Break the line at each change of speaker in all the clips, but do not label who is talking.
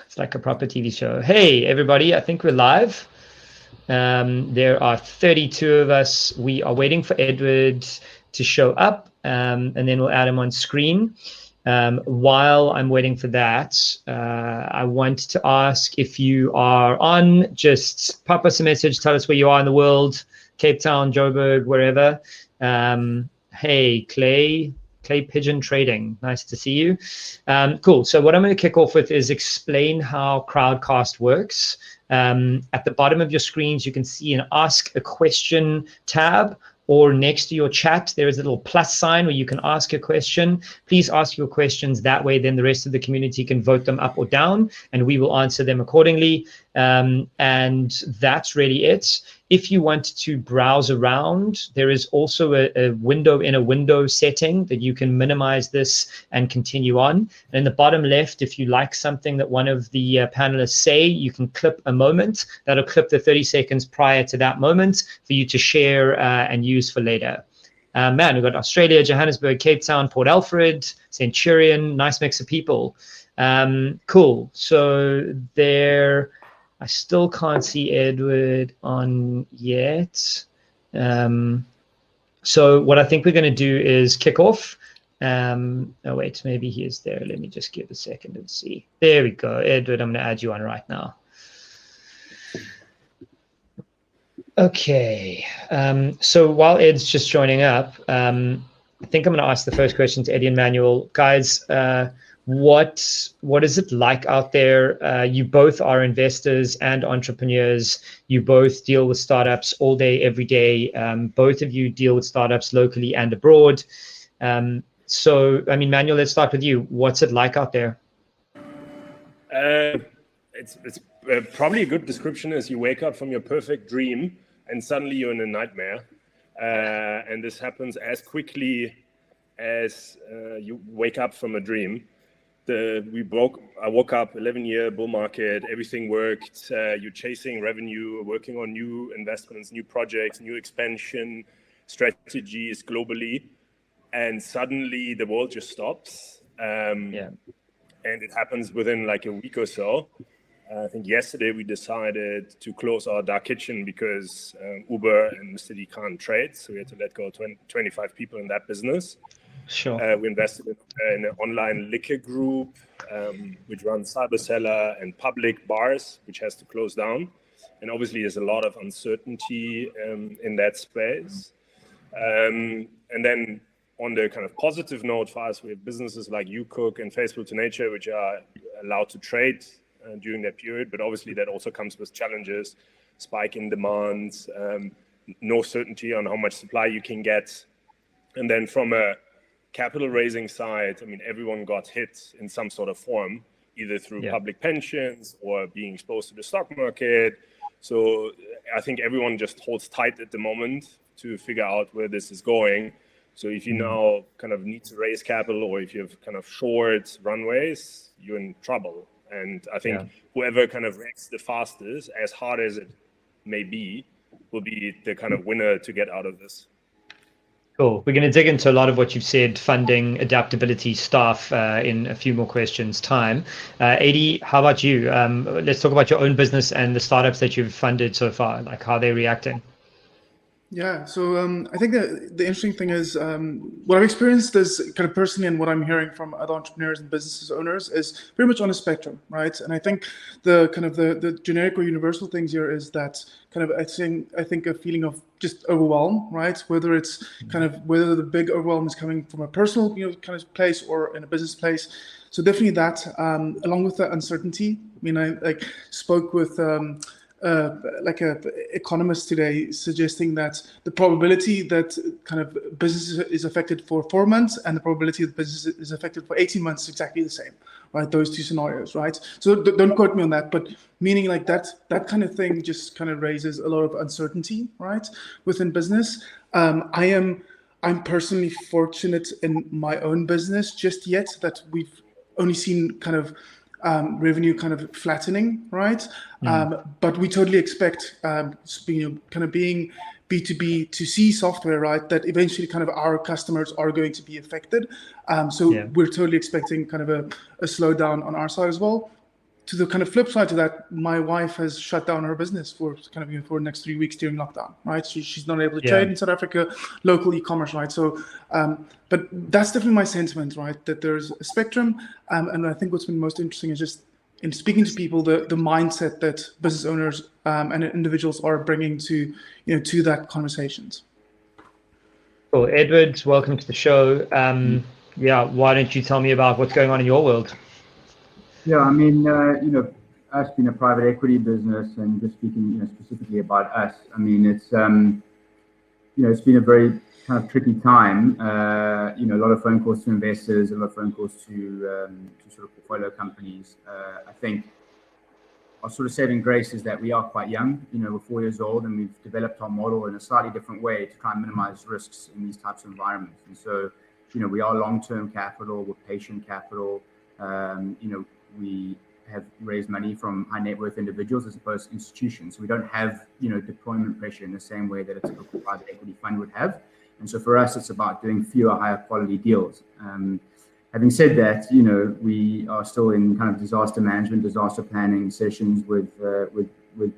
It's like a proper TV show. Hey, everybody, I think we're live. There are 32 of us. We are waiting for Edward to show up, and then we'll add him on screen. While I'm waiting for that, I want to ask if you are on, just pop us a message, tell us where you are in the world, Cape Town, Joburg, wherever. Hey, Clay Pigeon Trading, nice to see you. Cool. So what I'm going to kick off with is explain how Crowdcast works. At the bottom of your screens, you can see an Ask a Question tab, or next to your chat, there is a little plus sign where you can ask a question. Please ask your questions that way, then the rest of the community can vote them up or down, and we will answer them accordingly. And that's really it. If you want to browse around, there is also a window in a window setting that you can minimize this and continue on. And in the bottom left, if you like something that one of the panelists say, you can clip a moment. That'll clip the 30 seconds prior to that moment for you to share and use for later. Man, we've got Australia, Johannesburg, Cape Town, Port Alfred, Centurion, nice mix of people. Cool. So there... I still can't see Edward on yet. So what I think we're going to do is kick off. Oh, wait, maybe he is there. Let me just give a second and see. There we go. Edward, I'm going to add you on right now. Okay. So while Ed's just joining up, I think I'm going to ask the first question to Eddie and Manuel. Guys, what is it like out there? You both are investors and entrepreneurs. You both deal with startups all day, every day. Both of you deal with startups locally and abroad. So, I mean, Manuel, let's start with you. What's it like out there?
It's probably a good description is you wake up from your perfect dream and suddenly you're in a nightmare. And this happens as quickly as you wake up from a dream. I woke up, 11-year bull market, everything worked. You're chasing revenue, working on new investments, new projects, new expansion strategies globally. And suddenly the world just stops. And it happens within like a week or so. I think yesterday we decided to close our dark kitchen because Uber and Mr. D can't trade. So we had to let go 25 people in that business.
Sure.
We invested in an online liquor group, which runs Cyberseller and public bars, which has to close down. And obviously, there's a lot of uncertainty in that space. And then on the kind of positive note for us, we have businesses like YouCook and Facebook to Nature, which are allowed to trade during that period. But obviously, that also comes with challenges, spike in demand, no certainty on how much supply you can get. And then from a capital raising side, I mean, everyone got hit in some sort of form, either through public pensions or being exposed to the stock market. So I think everyone just holds tight at the moment to figure out where this is going. So if you now kind of need to raise capital or if you have kind of short runways, you're in trouble. And I think whoever kind of reacts the fastest, as hard as it may be, will be the kind of winner to get out of this.
Cool. We're going to dig into a lot of what you've said, funding, adaptability, staff, in a few more questions' time. Adii, how about you? Let's talk about your own business and the startups that you've funded so far, like how they're reacting.
Yeah, so I think that the interesting thing is what I've experienced is kind of personally, and what I'm hearing from other entrepreneurs and business owners is very much on a spectrum, right? And I think the kind of the generic or universal things here is that kind of I think a feeling of just overwhelm, right? Whether it's kind of whether the big overwhelm is coming from a personal kind of place or in a business place. So definitely that, along with the uncertainty. I mean, I spoke with like a economist today suggesting that the probability that kind of business is affected for 4 months and the probability that business is affected for 18 months is exactly the same, right? Those two scenarios, right? So don't quote me on that, but meaning like that kind of thing just kind of raises a lot of uncertainty, right, within business. I'm personally fortunate in my own business just yet that we've only seen kind of revenue kind of flattening, right? But we totally expect kind of being B2B to C software, right, that eventually kind of our customers are going to be affected. So we're totally expecting kind of a slowdown on our side as well. To the kind of flip side to that, my wife has shut down her business for kind of for the next 3 weeks during lockdown, right? She's not able to trade in South Africa, local e-commerce, right? So, but that's definitely my sentiment, right? That there's a spectrum, and I think what's been most interesting is just in speaking to people, the mindset that business owners and individuals are bringing to to that conversations.
Cool, Edward, welcome to the show. Yeah, why don't you tell me about what's going on in your world?
Yeah, I mean, us being a private equity business, and just speaking, specifically about us, I mean, it's, it's been a very kind of tricky time. A lot of phone calls to investors, a lot of phone calls to sort of portfolio companies. I think our sort of saving grace is that we are quite young. We're 4 years old, and we've developed our model in a slightly different way to try and minimize risks in these types of environments. And so, we are long-term capital, we're patient capital. We have raised money from high net worth individuals as opposed to institutions. So we don't have, deployment pressure in the same way that a typical private equity fund would have. And so for us, it's about doing fewer, higher quality deals. Having said that, we are still in kind of disaster management, disaster planning sessions with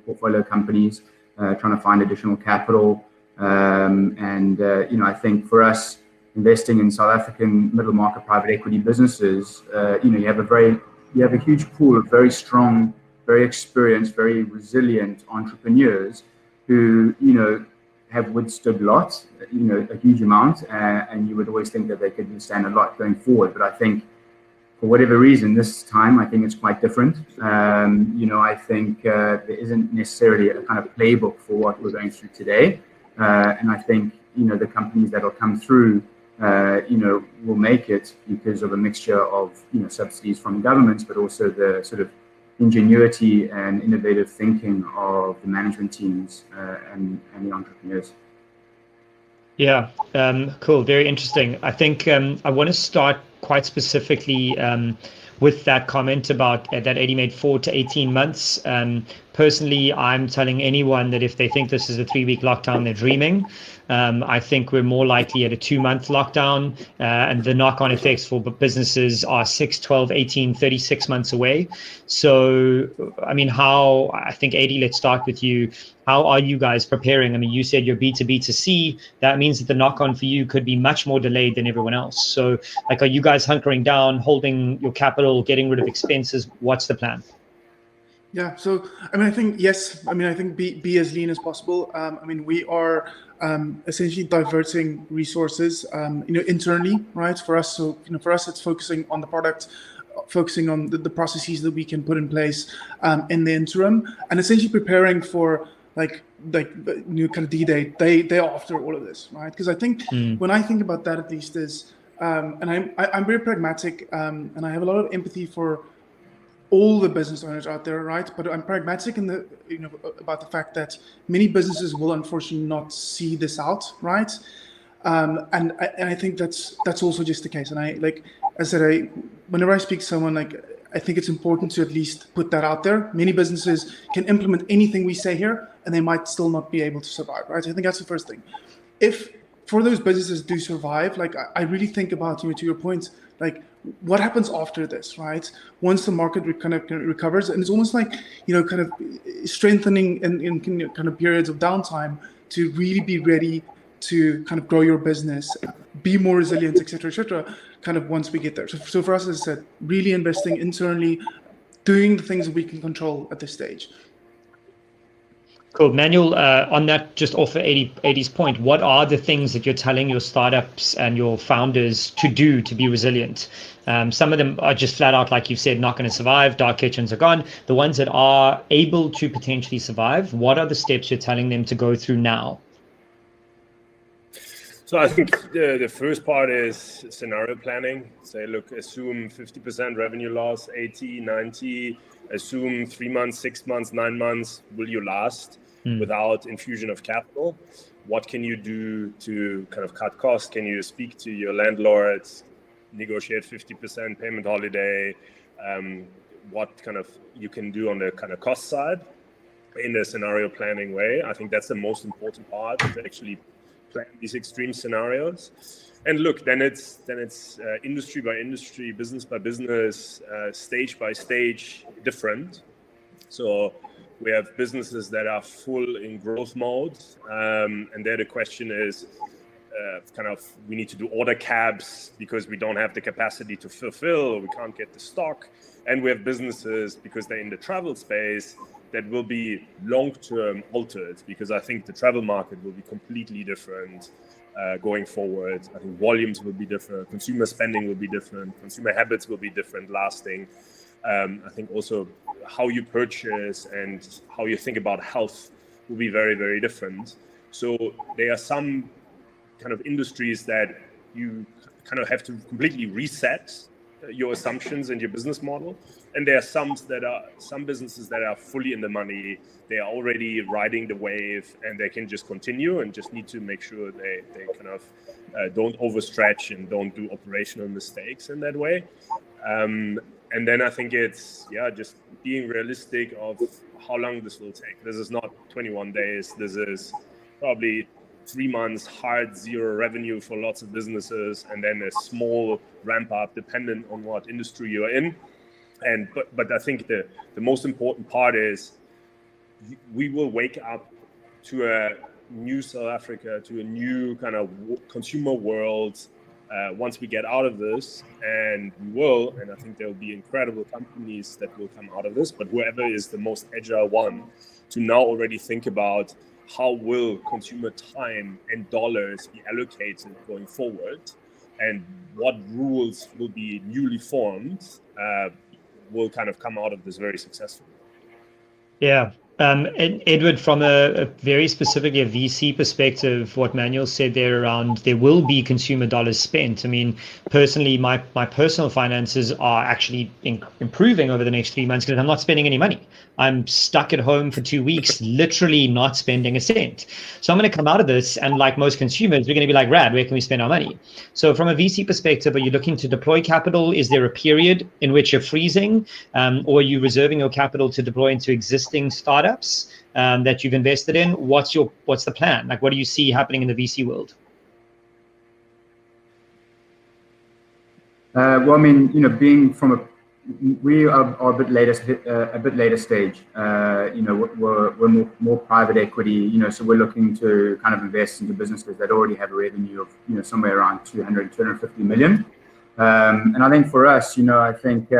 portfolio companies, trying to find additional capital. I think for us, investing in South African middle market private equity businesses, you have a huge pool of very strong, very experienced, very resilient entrepreneurs who, have withstood lots, a huge amount, and you would always think that they could withstand a lot going forward. But I think for whatever reason, this time, I think it's quite different. I think there isn't necessarily a kind of playbook for what we're going through today. And I think, the companies that will come through, will make it because of a mixture of, subsidies from governments, but also the sort of ingenuity and innovative thinking of the management teams and the entrepreneurs.
Yeah, cool. Very interesting. I think I want to start quite specifically with that comment about that Adii made 4 to 18 months. Personally, I'm telling anyone that if they think this is a 3-week lockdown, they're dreaming. I think we're more likely at a 2-month lockdown, and the knock-on effects for businesses are 6, 12, 18, 36 months away. So, I mean, I think, Adii, let's start with you. How are you guys preparing? I mean, you said you're B2B to C. That means that the knock-on for you could be much more delayed than everyone else. So, are you guys hunkering down, holding your capital, getting rid of expenses? What's the plan?
Yeah, so I mean, I think yes. I mean, I think be as lean as possible. We are essentially diverting resources, internally, right? For us, so for us, it's focusing on the product, focusing on the processes that we can put in place in the interim, and essentially preparing for like kind of D-Day, day after all of this, right? Because I think when I think about that, at least is, and I'm very pragmatic, and I have a lot of empathy for all the business owners out there, right? But I'm pragmatic in the about the fact that many businesses will unfortunately not see this out, right? And I think that's also just the case. And I said, whenever I speak to someone, I think it's important to at least put that out there. Many businesses can implement anything we say here, and they might still not be able to survive, right? I think that's the first thing. If for those businesses do survive, I really think about, to your point, what happens after this, right? Once the market kind of recovers, and it's almost like, kind of strengthening in kind of periods of downtime to really be ready to kind of grow your business, be more resilient, et cetera, kind of once we get there. So for us, as I said, really investing internally, doing the things that we can control at this stage.
Cool. Manuel, on that, just off of Adii's point, what are the things that you're telling your startups and your founders to do to be resilient? Some of them are just flat out, like you've said, not going to survive. Dark kitchens are gone. The ones that are able to potentially survive, what are the steps you're telling them to go through now?
So I think the first part is scenario planning. Say, look, assume 50% revenue loss, 80, 90, assume 3 months, 6 months, 9 months, will you last without infusion of capital? What can you do to kind of cut costs? Can you speak to your landlords, negotiate 50% payment holiday? What kind of you can do on the kind of cost side? in a scenario planning way. I think that's the most important part, to actually plan these extreme scenarios. And look, then it's industry by industry, business by business, stage by stage different. So we have businesses that are full in growth mode, and there the question is we need to do order caps because we don't have the capacity to fulfill, or we can't get the stock. And we have businesses, because they're in the travel space, that will be long-term altered, because I think the travel market will be completely different going forward. I think volumes will be different, consumer spending will be different, consumer habits will be different lasting. I think also how you purchase and how you think about health will be very, very different. So there are some kind of industries that you kind of have to completely reset your assumptions and your business model. And there are some businesses that are fully in the money. They are already riding the wave, and they can just continue and just need to make sure they kind of don't overstretch and don't do operational mistakes in that way. And then I think it's just being realistic of how long this will take. This is not 21 days. This is probably 3 months hard zero revenue for lots of businesses, and then a small ramp up dependent on what industry you're in. And but I think the most important part is we will wake up to a new South Africa, to a new kind of consumer world once we get out of this, and we will. And I think there will be incredible companies that will come out of this. But whoever is the most agile one to now already think about how will consumer time and dollars be allocated going forward, and what rules will be newly formed, will kind of come out of this very successfully. Yeah.
And Edward, from a very specifically a VC perspective, what Manuel said there around there will be consumer dollars spent. I mean, personally, my personal finances are actually improving over the next 3 months because I'm not spending any money. I'm stuck at home for 2 weeks, literally not spending a cent. So I'm going to come out of this, and like most consumers, we're going to be like, Rad, where can we spend our money? So from a VC perspective, are you looking to deploy capital? Is there a period in which you're freezing, or are you reserving your capital to deploy into existing startups that you've invested in? What's the plan? Like, what do you see happening in the VC world?
Well, I mean, being from we are a bit later stage. We're more private equity. So we're looking to kind of invest into businesses that already have a revenue of somewhere around 250 million. And I think for us, I think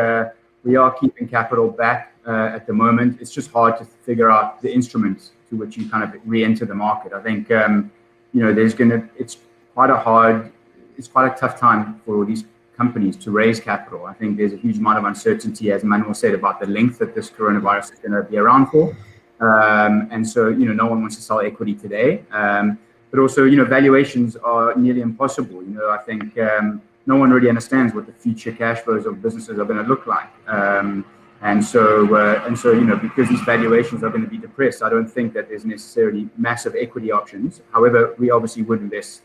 we are keeping capital back at the moment. It's just hard to figure out the instruments to which you kind of re-enter the market. I think it's quite a tough time for these companies to raise capital. I think there's a huge amount of uncertainty, as Manuel said, about the length that this coronavirus is going to be around for. And so, no one wants to sell equity today. But also, valuations are nearly impossible. I think no one really understands what the future cash flows of businesses are going to look like. And so, because these valuations are going to be depressed, I don't think that there's necessarily massive equity options. However, we obviously would invest,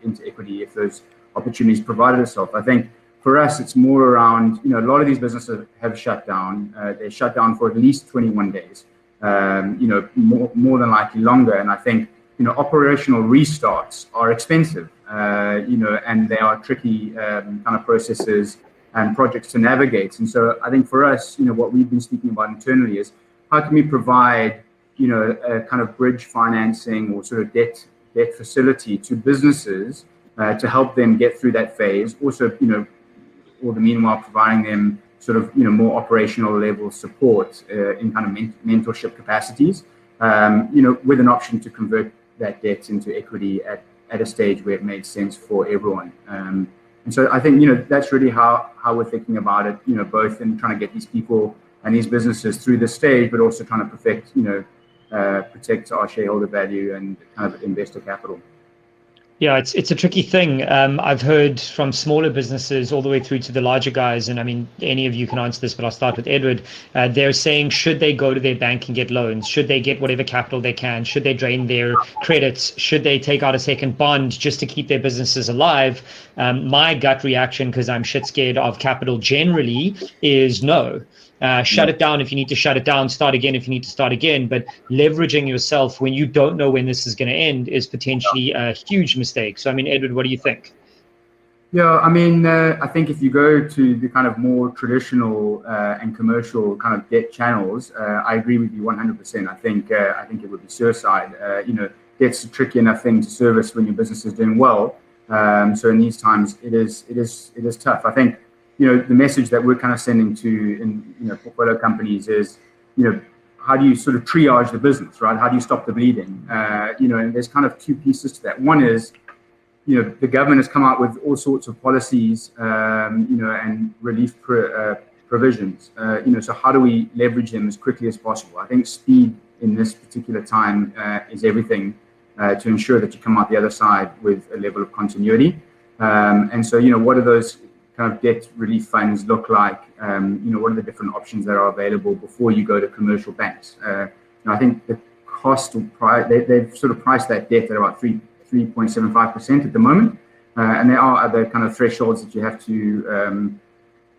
into equity if those opportunities provided itself. I think for us, it's more around, a lot of these businesses have shut down. They're shut down for at least 21 days, more than likely longer. And I think, operational restarts are expensive, and they are tricky kind of processes and projects to navigate. And so I think for us, what we've been speaking about internally is how can we provide, a kind of bridge financing or sort of debt facility to businesses to help them get through that phase. Also, all the meanwhile providing them sort of, more operational level support in kind of mentorship capacities, with an option to convert that debt into equity at a stage where it made sense for everyone. And so I think, that's really how we're thinking about it, both in trying to get these people and these businesses through the stage, but also trying to protect our shareholder value and kind of investor capital.
Yeah, it's a tricky thing. I've heard from smaller businesses all the way through to the larger guys, and I mean, any of you can answer this, but I'll start with Edward. They're saying, should they go to their bank and get loans? Should they get whatever capital they can? Should they drain their credits? Should they take out a second bond just to keep their businesses alive? My gut reaction, because I'm shit scared of capital generally, is no. Shut it down if you need to shut it down, start again if you need to start again. But leveraging yourself when you don't know when this is going to end is potentially a huge mistake. So, I mean, Edward, what do you think?
Yeah, I mean, I think if you go to the kind of more traditional and commercial kind of debt channels, I agree with you 100%. I think it would be suicide. Debt's a tricky enough thing to service when your business is doing well. So in these times, it is tough. I think the message that we're kind of sending to portfolio companies is how do you sort of triage the business, right? How do you stop the bleeding? And there's kind of two pieces to that. One is the government has come out with all sorts of policies, and relief provisions. So how do we leverage them as quickly as possible? I think speed in this particular time is everything to ensure that you come out the other side with a level of continuity. And so, what do those kind of debt relief funds look like? What are the different options that are available before you go to commercial banks? I think the cost of they've sort of priced that debt at about 3.75% at the moment, and there are other kind of thresholds that you have to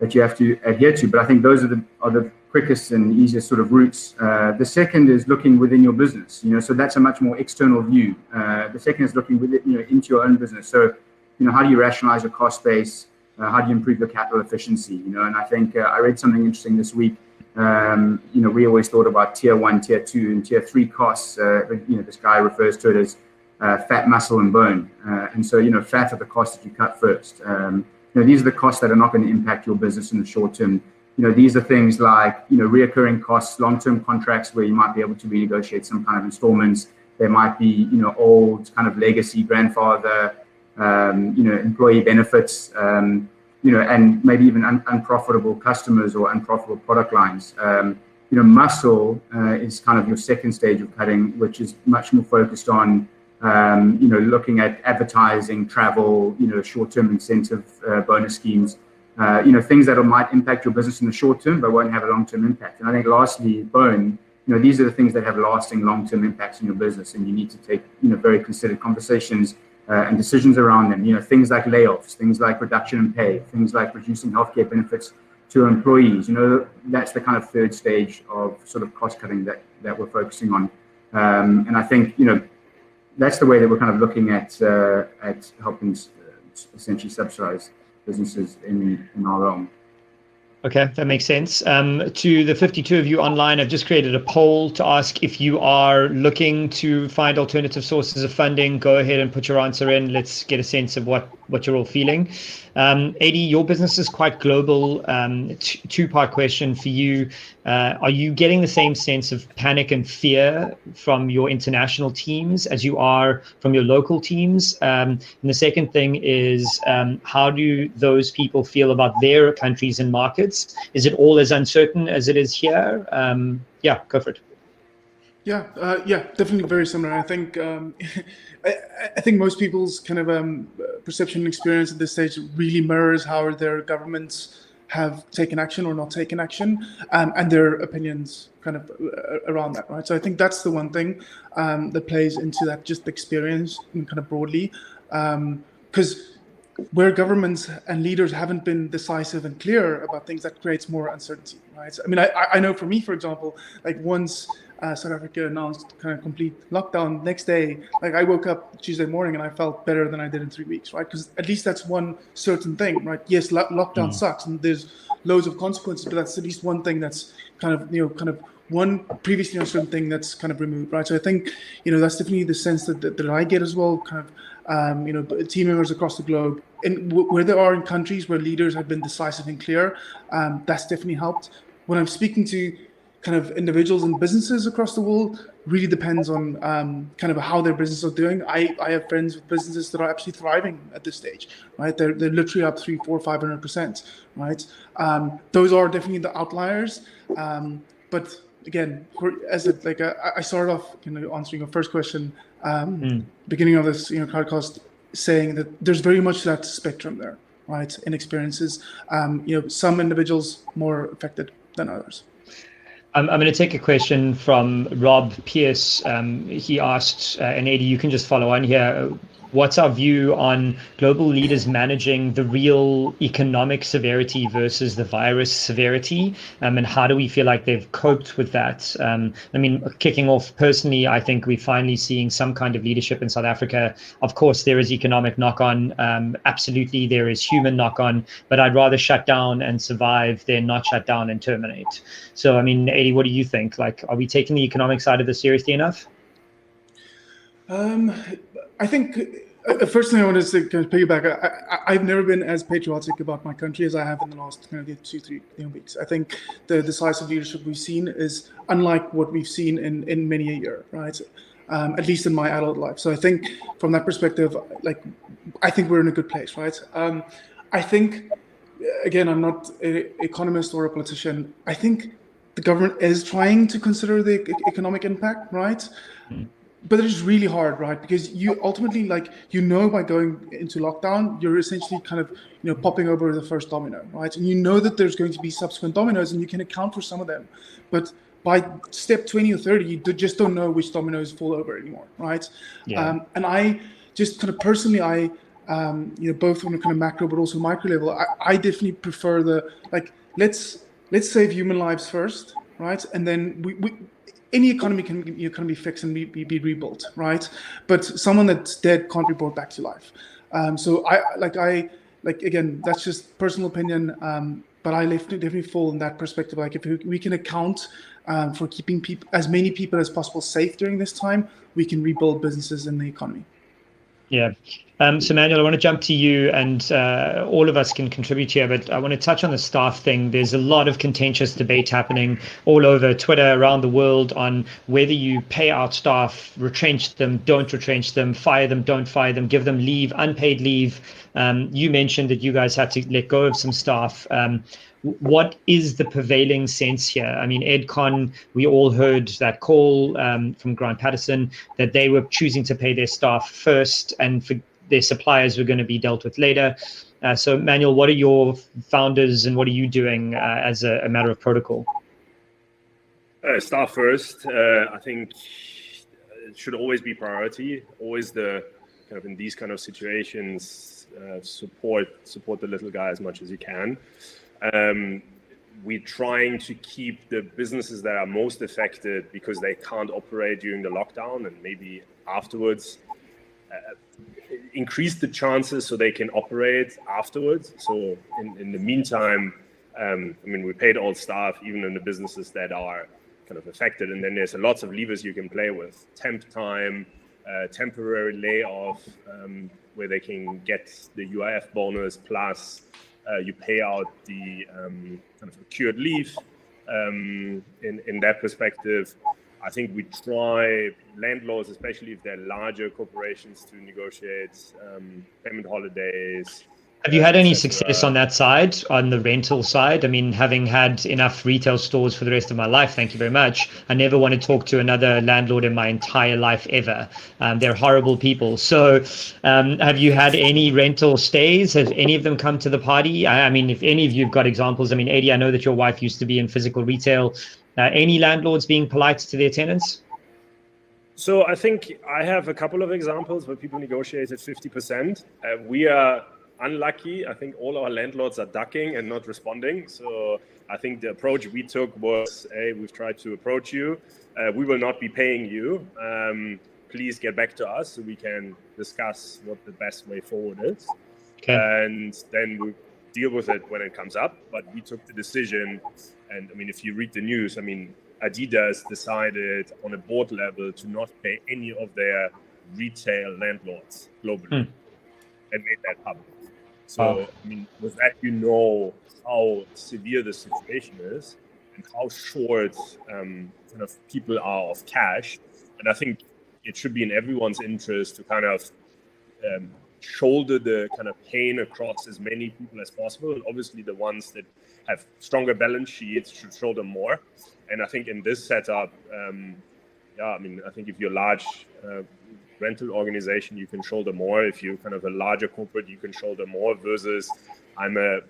adhere to. But I think those are the quickest and easiest sort of routes. The second is looking within your business. So that's a much more external view. The second is looking within, into your own business. So how do you rationalize your cost base? How do you improve your capital efficiency? And I think I read something interesting this week. We always thought about tier 1, tier 2, and tier 3 costs. This guy refers to it as fat, muscle, and bone. And so, fat are the costs that you cut first. These are the costs that are not going to impact your business in the short term. These are things like, reoccurring costs, long-term contracts where you might be able to renegotiate some kind of installments. There might be, old kind of legacy grandfather, employee benefits, and maybe even unprofitable customers or unprofitable product lines. Muscle is kind of your second stage of cutting, which is much more focused on looking at advertising, travel, short-term incentive bonus schemes, things that might impact your business in the short term, but won't have a long-term impact. And I think lastly, bone, these are the things that have lasting long-term impacts in your business, and you need to take, very considered conversations and decisions around them. Things like layoffs, things like reduction in pay, things like reducing healthcare benefits to employees. That's the kind of third stage of sort of cost cutting that we're focusing on. And I think, that's the way that we're kind of looking at helping essentially subsidize businesses in our realm.
Okay, that makes sense. To the 52 of you online, I've just created a poll to ask if you are looking to find alternative sources of funding. Go ahead and put your answer in. Let's get a sense of what you're all feeling. Adii, your business is quite global. Two-part question for you. Are you getting the same sense of panic and fear from your international teams as you are from your local teams? And the second thing is, how do those people feel about their countries and markets? Is it all as uncertain as it is here? Yeah, go for it.
Yeah, definitely very similar. I think I think most people's kind of perception and experience at this stage really mirrors how their governments have taken action or not taken action, and their opinions kind of around that, right? So I think that's the one thing that plays into that, just experience kind of broadly, because where governments and leaders haven't been decisive and clear about things, that creates more uncertainty, right? I mean, I know for me, for example, like once South Africa announced kind of complete lockdown, next day, like I woke up Tuesday morning and I felt better than I did in 3 weeks, right? Because at least that's one certain thing, right? Yes, lockdown sucks and there's loads of consequences, but that's at least one thing that's kind of one previously uncertain thing that's kind of removed, right? So I think, that's definitely the sense that I get as well, kind of, team members across the globe, and where there are in countries where leaders have been decisive and clear, that's definitely helped. When I'm speaking to kind of individuals and businesses across the world, really depends on kind of how their businesses are doing. I have friends with businesses that are absolutely thriving at this stage, right? They're literally up 300%, 400%, 500%, right? Those are definitely the outliers. But again, I started off answering your first question, beginning of this podcast, saying that there's very much that spectrum there, right? In experiences, some individuals more affected than others.
I'm going to take a question from Rob Pierce. He asked, and Adii, you can just follow on here. what's our view on global leaders managing the real economic severity versus the virus severity, and how do we feel like they've coped with that? I mean, kicking off personally, I think we're finally seeing some kind of leadership in South Africa. Of course, there is economic knock-on. Absolutely, there is human knock-on, but I'd rather shut down and survive than not shut down and terminate. So, I mean, Adii, what do you think? Like, are we taking the economic side of this seriously enough?
I think first thing I want to say, kind of piggyback. I've never been as patriotic about my country as I have in the last kind of 2-3 weeks. I think the decisive leadership we've seen is unlike what we've seen in many a year, right? At least in my adult life. So I think from that perspective, like, I think we're in a good place, right? I think, again, I'm not an economist or a politician. I think the government is trying to consider the economic impact, right? But it is really hard, right? Because you ultimately, like, by going into lockdown, you're essentially kind of, popping over the first domino, right? And you know that there's going to be subsequent dominoes, and you can account for some of them. But by step 20 or 30, you just don't know which dominoes fall over anymore, right?
Yeah.
And I just kind of personally, both on a kind of macro but also micro level, I definitely prefer let's save human lives first, right? And then any economy can be fixed and be rebuilt, right? But someone that's dead can't be brought back to life. So again, that's just personal opinion. But I definitely fall in that perspective. Like, if we can account for keeping as many people as possible safe during this time, we can rebuild businesses and the economy.
Yeah. So Manuel, I want to jump to you, and all of us can contribute here, but I want to touch on the staff thing. There's a lot of contentious debate happening all over Twitter around the world on whether you pay out staff, retrench them, don't retrench them, fire them, don't fire them, give them leave, unpaid leave. You mentioned that you guys had to let go of some staff. What is the prevailing sense here? I mean, EdCon, we all heard that call from Grant Patterson that they were choosing to pay their staff first, and for their suppliers were going to be dealt with later. So, Manuel, what are your founders and what are you doing as a matter of protocol?
Staff first. I think it should always be priority. Always in these kind of situations, support the little guy as much as you can. We're trying to keep the businesses that are most affected because they can't operate during the lockdown, and maybe afterwards increase the chances so they can operate afterwards. So in the meantime, we paid all staff, even in the businesses that are kind of affected. And then there's lots of levers you can play with: temp time, temporary layoff, where they can get the UIF bonus, plus you pay out the kind of accrued leave. In that perspective, I think we try landlords, especially if they're larger corporations, to negotiate payment holidays.
Have you had any success on that side, on the rental side? I mean, having had enough retail stores for the rest of my life, thank you very much, I never want to talk to another landlord in my entire life ever. They're horrible people. So have you had any rental stays? Has any of them come to the party? I mean, if any of you have got examples, I mean, Adii, I know that your wife used to be in physical retail. Any landlords being polite to their tenants?
So I think I have a couple of examples where people negotiated 50%. We are unlucky. I think all our landlords are ducking and not responding. So I think the approach we took was, hey, we've tried to approach you. We will not be paying you. Please get back to us so we can discuss what the best way forward is. Okay. And then we deal with it when it comes up. But we took the decision. And I mean, if you read the news, I mean, Adidas decided on a board level to not pay any of their retail landlords globally and made that public. So, I mean, with that, you know how severe the situation is and how short kind of people are of cash. And I think it should be in everyone's interest to kind of shoulder the kind of pain across as many people as possible. And obviously, the ones that have stronger balance sheets should shoulder more. And I think in this setup, I think if you're a large rental organization, you can shoulder more. If you're kind of a larger corporate, you can shoulder more, versus I'm a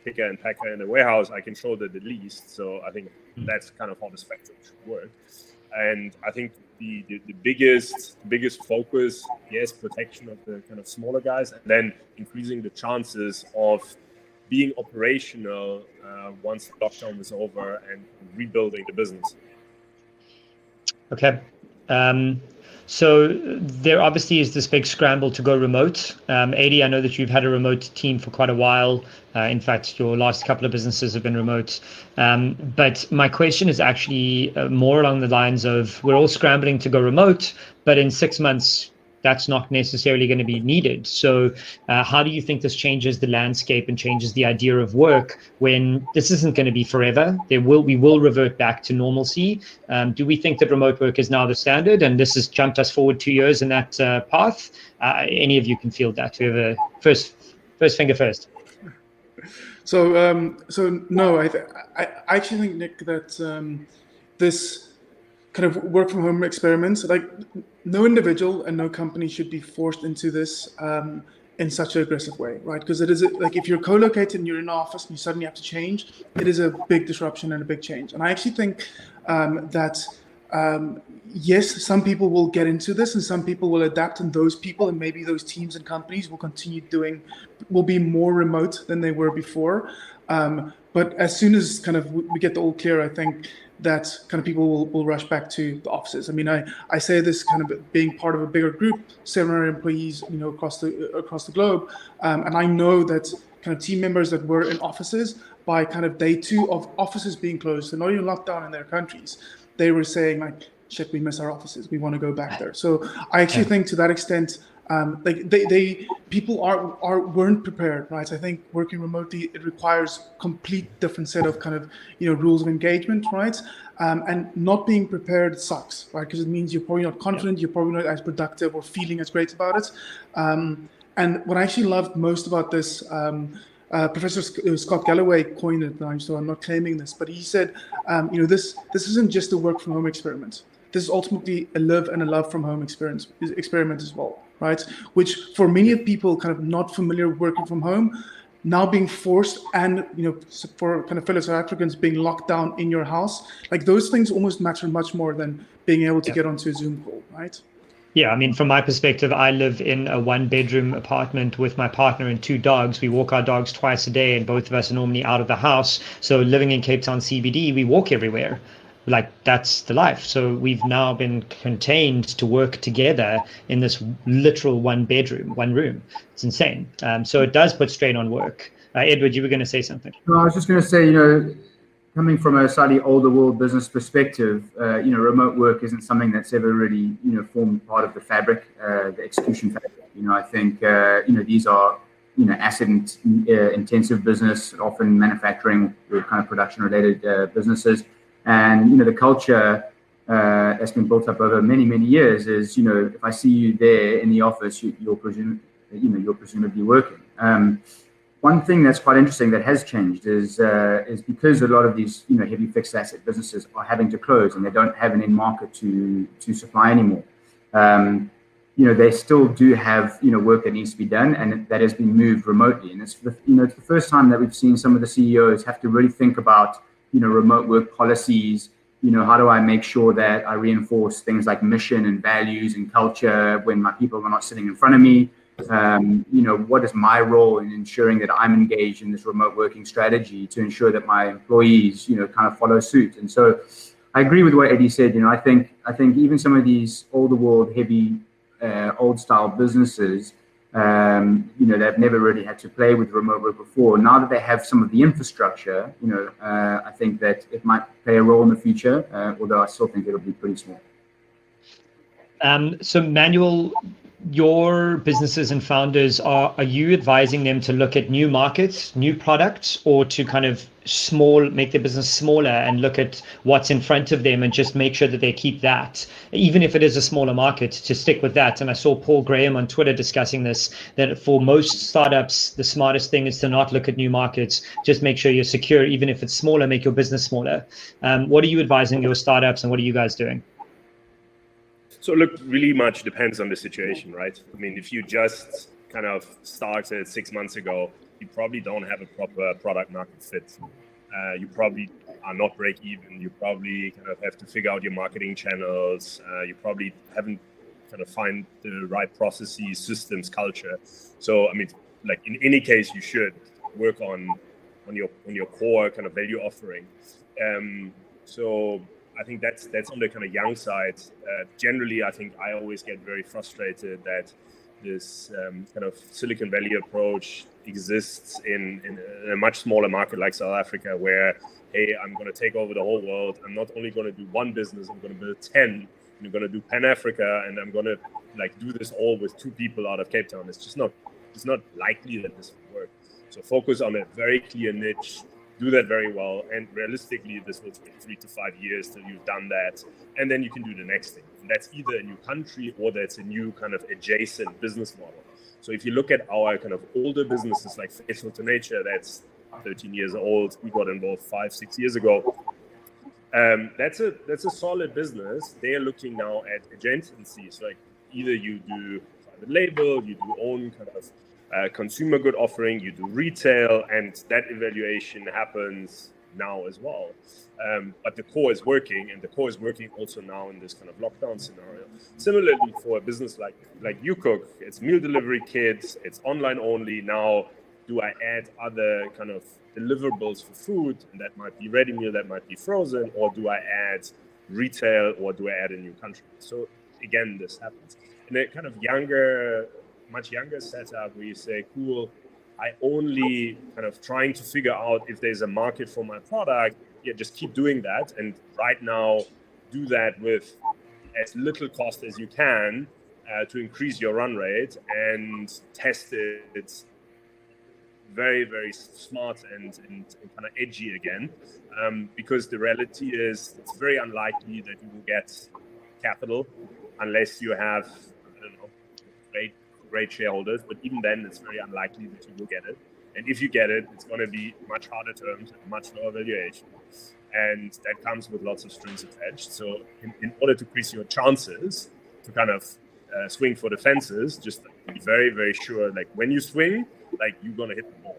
picker and packer in a warehouse, I can shoulder the least. So I think that's kind of how the spectrum should work. And I think the biggest focus, yes, protection of the kind of smaller guys, and then increasing the chances of being operational once the lockdown is over and rebuilding the business.
Okay. So there obviously is this big scramble to go remote. Adii, I know that you've had a remote team for quite a while. In fact, your last couple of businesses have been remote. But my question is actually more along the lines of, we're all scrambling to go remote, but in 6 months, that's not necessarily going to be needed. So how do you think this changes the landscape and changes the idea of work when this isn't going to be forever? We will revert back to normalcy. Do we think that remote work is now the standard and this has jumped us forward 2 years in that path? Any of you can field that. Whoever first finger first.
So no, I actually think, Nick, that this kind of work from home experiments, like no individual and no company should be forced into this in such an aggressive way, right? Because it is like, if you're co-located and you're in an office and you suddenly have to change, it is a big disruption and a big change. And I actually think that yes, some people will get into this and some people will adapt, and those people and maybe those teams and companies will be more remote than they were before. But as soon as kind of we get the all clear, I think that kind of people will rush back to the offices. I mean, I say this kind of being part of a bigger group, 700 employees, across the globe, and I know that kind of team members that were in offices by kind of day 2 of offices being closed, and not even locked down in their countries, they were saying like, shit, we miss our offices, we want to go back there. So I actually think to that extent, like people weren't prepared, right? I think working remotely, it requires complete different set of kind of rules of engagement, right? And not being prepared sucks, right? Because it means you're probably not confident, you're probably not as productive or feeling as great about it. And what I actually loved most about this, Professor Scott Galloway coined it now, so I'm not claiming this, but he said, this isn't just a work from home experiment. This is ultimately a live and a love from home experiment as well, right? Which for many people kind of not familiar with working from home, now being forced, and for kind of fellow South Africans being locked down in your house, like those things almost matter much more than being able to get onto a Zoom call, right?
Yeah, I mean, from my perspective, I live in a 1-bedroom apartment with my partner and 2 dogs. We walk our dogs twice a day, and both of us are normally out of the house. So living in Cape Town CBD, we walk everywhere. Like, that's the life. So we've now been contained to work together in this literal 1-bedroom, 1 room. It's insane. So it does put strain on work. Edward, you were going to say something.
No, I was just going to say, coming from a slightly older world business perspective, remote work isn't something that's ever really, formed part of the fabric, the execution fabric. I think, these are, asset intensive business, often manufacturing or kind of production related businesses. And, the culture that's been built up over many, many years is, if I see you there in the office, you're presumably working. One thing that's quite interesting that has changed is because a lot of these, heavy fixed asset businesses are having to close and they don't have an end market to supply anymore. They still do have, work that needs to be done, and that has been moved remotely. And it's the first time that we've seen some of the CEOs have to really think about, remote work policies. How do I make sure that I reinforce things like mission and values and culture when my people are not sitting in front of me? What is my role in ensuring that I'm engaged in this remote working strategy to ensure that my employees, kind of follow suit? And so I agree with what Adii said. I think even some of these older world heavy, old style businesses, they've never really had to play with remote work before. Now that they have some of the infrastructure, I think that it might play a role in the future, although I still think it'll be pretty small.
So Manuel, your businesses and founders, are you advising them to look at new markets, new products, or to kind of make their business smaller and look at what's in front of them and just make sure that they keep that, even if it is a smaller market, to stick with that? And I saw Paul Graham on Twitter discussing this, that for most startups, the smartest thing is to not look at new markets, just make sure you're secure, even if it's smaller, make your business smaller. What are you advising your startups, and what are you guys doing?
So look, really much depends on the situation, right? I mean, if you just kind of started 6 months ago, you probably don't have a proper product market fit. You probably are not break even. You probably kind of have to figure out your marketing channels. You probably haven't kind of find the right processes, systems, culture. So I mean, like in any case, you should work on your core kind of value offering. So I think that's on the kind of young side. Generally, I think I always get very frustrated that this kind of Silicon Valley approach exists in a much smaller market like South Africa, where, hey, I'm going to take over the whole world. I'm not only going to do one business, I'm going to build 10. I'm going to do Pan-Africa, and I'm going to like do this all with 2 people out of Cape Town. It's not likely that this will work. So focus on a very clear niche, do that very well, and realistically, this will take 3 to 5 years till you've done that, and then you can do the next thing. And that's either a new country or that's a new kind of adjacent business model. So if you look at our kind of older businesses like Faithful to Nature, that's 13 years old. We got involved 5-6 years ago. That's a solid business. They're looking now at adjacencies, like either you do private label, you do own kind of consumer good offering, you do retail, and that evaluation happens now as well. But the core is working, and the core is working also now in this kind of lockdown scenario. Similarly, for a business like You Cook, it's meal delivery kits, it's online only. Now, do I add other kind of deliverables for food? And that might be ready meal, that might be frozen, or do I add retail, or do I add a new country? So again, this happens. In a kind of much younger setup where you say, cool, I only kind of trying to figure out if there's a market for my product, yeah, just keep doing that. And right now, do that with as little cost as you can to increase your run rate, and test it very, very smart and kind of edgy again. Because the reality is it's very unlikely that you will get capital unless you have, I don't know, great shareholders, but even then it's very unlikely that you will get it. And if you get it, it's going to be much harder terms and much lower valuation. And that comes with lots of strings attached. So in order to increase your chances to kind of swing for the fences, just be very, very sure, like when you swing, like you're going to hit the ball.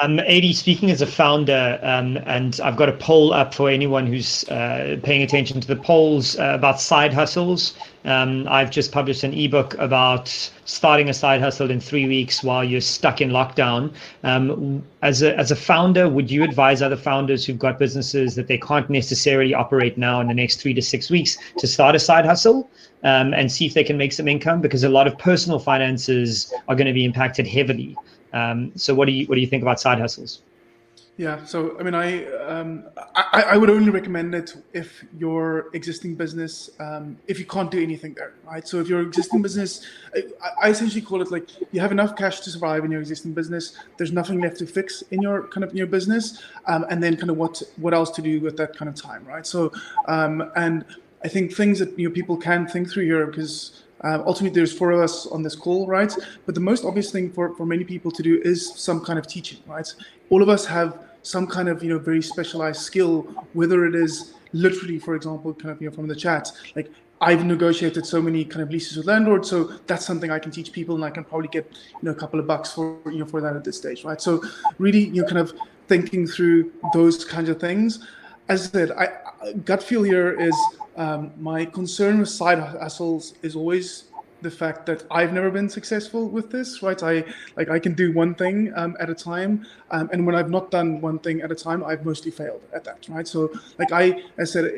Adii, speaking as a founder, and I've got a poll up for anyone who's paying attention to the polls about side hustles. I've just published an ebook about starting a side hustle in 3 weeks while you're stuck in lockdown. As a founder, would you advise other founders who've got businesses that they can't necessarily operate now in the next 3 to 6 weeks to start a side hustle and see if they can make some income? Because a lot of personal finances are going to be impacted heavily. So what do you think about side hustles?
Yeah, so I mean, I would only recommend it if your existing business, if you can't do anything there, right? So if your existing business, I essentially call it like you have enough cash to survive in your existing business. There's nothing left to fix in your business, and then kind of what else to do with that kind of time, right? So and I think things that people can think through here, because ultimately, there's 4 of us on this call, right? But the most obvious thing for many people to do is some kind of teaching, right? All of us have some kind of, very specialized skill, whether it is literally, for example, kind of, from the chat, like I've negotiated so many kind of leases with landlords, so that's something I can teach people, and I can probably get, a couple of bucks for that at this stage, right? So really, kind of thinking through those kinds of things. As I said, gut feel here is my concern with side hustles is always the fact that I've never been successful with this, right? I can do one thing at a time, and when I've not done one thing at a time, I've mostly failed at that, right? So like I said,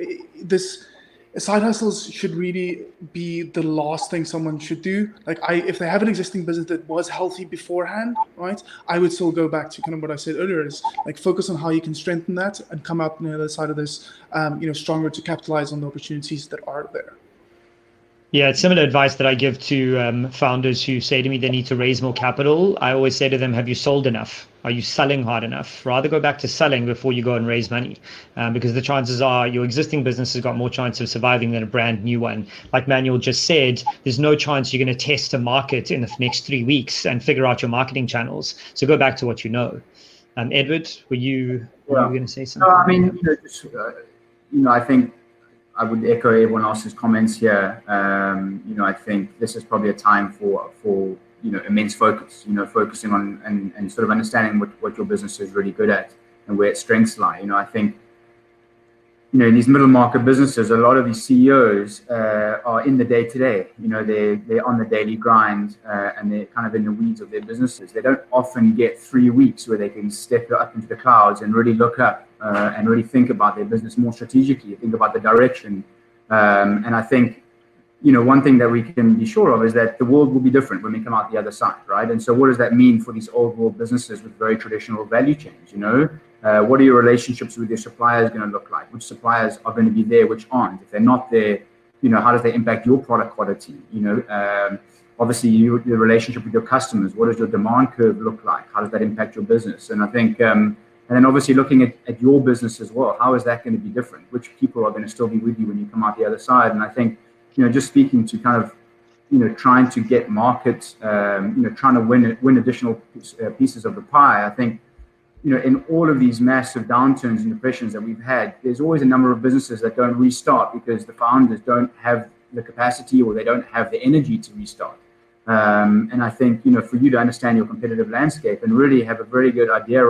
side hustles should really be the last thing someone should do. Like if they have an existing business that was healthy beforehand, right, I would still go back to kind of what I said earlier, is like focus on how you can strengthen that and come out on the other side of this, stronger to capitalize on the opportunities that are there.
Yeah, it's similar advice that I give to founders who say to me they need to raise more capital. I always say to them, have you sold enough? Are you selling hard enough? Rather go back to selling before you go and raise money, because the chances are your existing business has got more chance of surviving than a brand new one. Like Manuel just said, there's no chance you're going to test a market in the next 3 weeks and figure out your marketing channels. So go back to what you know. Edward, were you going to say something?
No, I mean, I think I would echo everyone else's comments here. I think this is probably a time for immense focus, focusing on and sort of understanding what your business is really good at. and where its strengths lie. I think, in these middle market businesses, a lot of these CEOs are in the day-to-day. They're on the daily grind, and they're kind of in the weeds of their businesses. They don't often get 3 weeks where they can step up into the clouds and really look up and really think about their business more strategically, think about the direction. And I think, one thing that we can be sure of is that the world will be different when we come out the other side, right? And so what does that mean for these old world businesses with very traditional value chains? What are your relationships with your suppliers going to look like? Which suppliers are going to be there, which aren't? If they're not there, how does that impact your product quality? Obviously, your relationship with your customers. What does your demand curve look like? How does that impact your business? And I think, and then obviously looking at your business as well, how is that going to be different? Which people are going to still be with you when you come out the other side? And I think, just speaking to kind of, trying to get markets, trying to win additional pieces of the pie, I think, in all of these massive downturns and depressions that we've had, there's always a number of businesses that don't restart because the founders don't have the capacity or they don't have the energy to restart. And I think, for you to understand your competitive landscape and really have a very good idea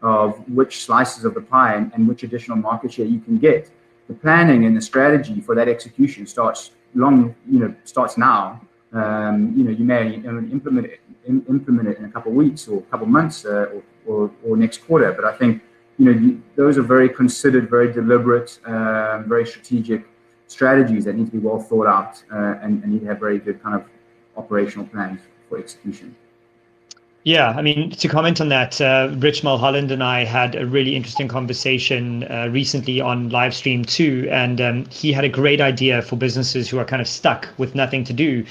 of which slices of the pie and which additional market share you can get, the planning and the strategy for that execution starts now. You may implement it in a couple of weeks or a couple of months or next quarter. But I think, those are very considered, very deliberate, very strategic strategies that need to be well thought out and need to have very good kind of operational plans for execution.
Yeah, I mean, to comment on that, Rich Mulholland and I had a really interesting conversation recently on live stream too, and he had a great idea for businesses who are kind of stuck with nothing to do.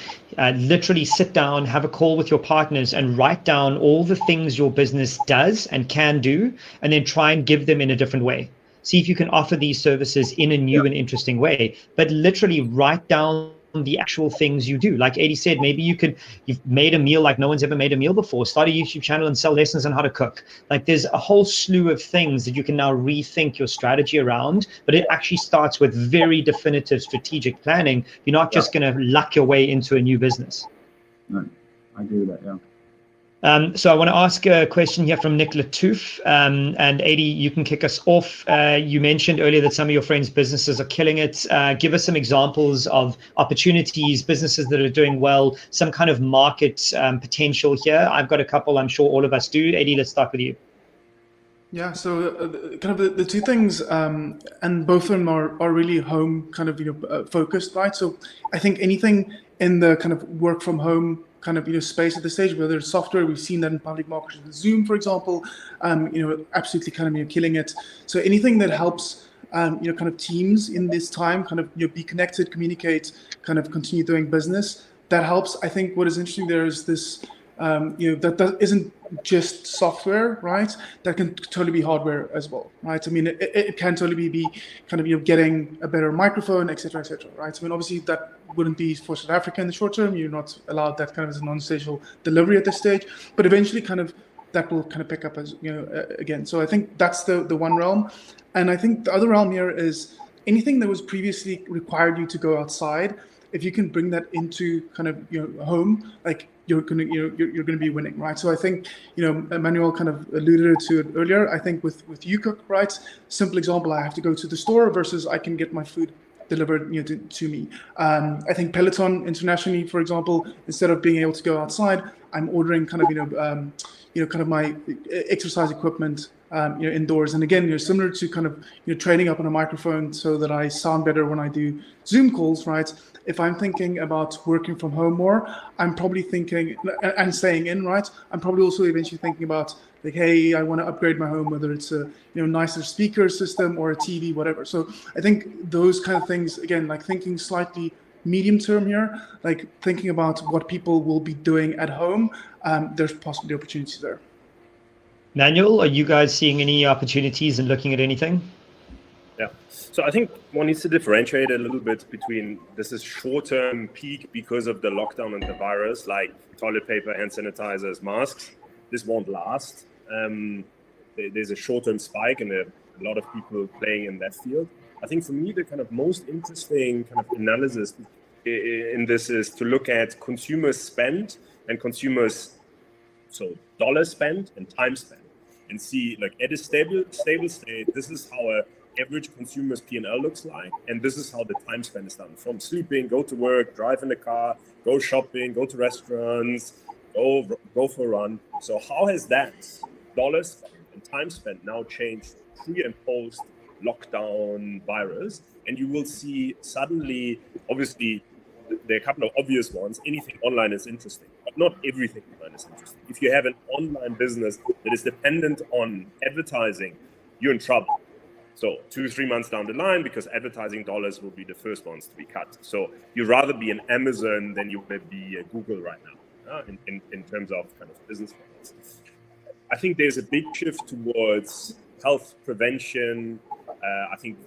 Literally sit down, have a call with your partners and write down all the things your business does and can do, and then try and give them in a different way. See if you can offer these services in a new and interesting way, but literally write down the actual things you do. Like Adii said, maybe you've made a meal like no one's ever made a meal before. Start a YouTube channel and sell lessons on how to cook. Like there's a whole slew of things that you can now rethink your strategy around, but it actually starts with very definitive strategic planning. You're not just going to luck your way into a new business.
No, I agree with that, yeah.
So I want to ask a question here from Nick Latouf, and Adii, you can kick us off. You mentioned earlier that some of your friends' businesses are killing it. Give us some examples of opportunities, businesses that are doing well, some kind of market potential here. I've got a couple, I'm sure all of us do. Adii, let's start with you.
Yeah, so kind of the two things, and both of them are really home kind of focused, right? So I think anything in the kind of work from home kind of space at this stage, whether it's software, we've seen that in public markets with Zoom, for example, absolutely kind of killing it. So anything that helps kind of teams in this time kind of be connected, communicate, kind of continue doing business, that helps. I think what is interesting there is this that isn't just software, right? That can totally be hardware as well, right? I mean, it can totally be kind of getting a better microphone, et cetera, right? I mean, obviously that wouldn't be for South Africa in the short term. You're not allowed that kind of as a non-essential delivery at this stage, but eventually kind of that will kind of pick up as again. So I think that's the one realm, and I think the other realm here is anything that was previously required you to go outside. If you can bring that into kind of home, like you're gonna be winning, right? So I think Manuel kind of alluded to it earlier. I think with YouCook, right? Simple example, I have to go to the store versus I can get my food delivered to me. I think Peloton internationally, for example, instead of being able to go outside, I'm ordering kind of kind of my exercise equipment indoors. And again, similar to kind of training up on a microphone so that I sound better when I do Zoom calls, right? If I'm thinking about working from home more, I'm probably thinking and staying in, right? I'm probably also eventually thinking about like, hey, I want to upgrade my home, whether it's a nicer speaker system or a TV, whatever. So I think those kind of things, again, like thinking slightly medium term here, like thinking about what people will be doing at home, there's possibly opportunities there.
Manuel, are you guys seeing any opportunities and looking at anything?
Yeah, so I think one needs to differentiate a little bit between this is short-term peak because of the lockdown and the virus, like toilet paper, hand sanitizers, masks. This won't last. There's a short-term spike and a lot of people playing in that field. I think for me, the kind of most interesting kind of analysis in this is to look at consumer spend and consumers, so dollar spend and time spent. and see, like, at a stable state, this is how a average consumer's P&L looks like, and this is how the time spent is done. From sleeping, go to work, drive in the car, go shopping, go to restaurants, go for a run. So how has that dollar spent and time spent now changed pre and post lockdown virus? And you will see suddenly, obviously, there are a couple of obvious ones. Anything online is interesting, but not everything online is interesting. If you have an online business that is dependent on advertising, you're in trouble. So 2-3 months down the line, because advertising dollars will be the first ones to be cut. So you'd rather be an Amazon than you would be a Google right now, in terms of kind of business models. I think there's a big shift towards health prevention. I think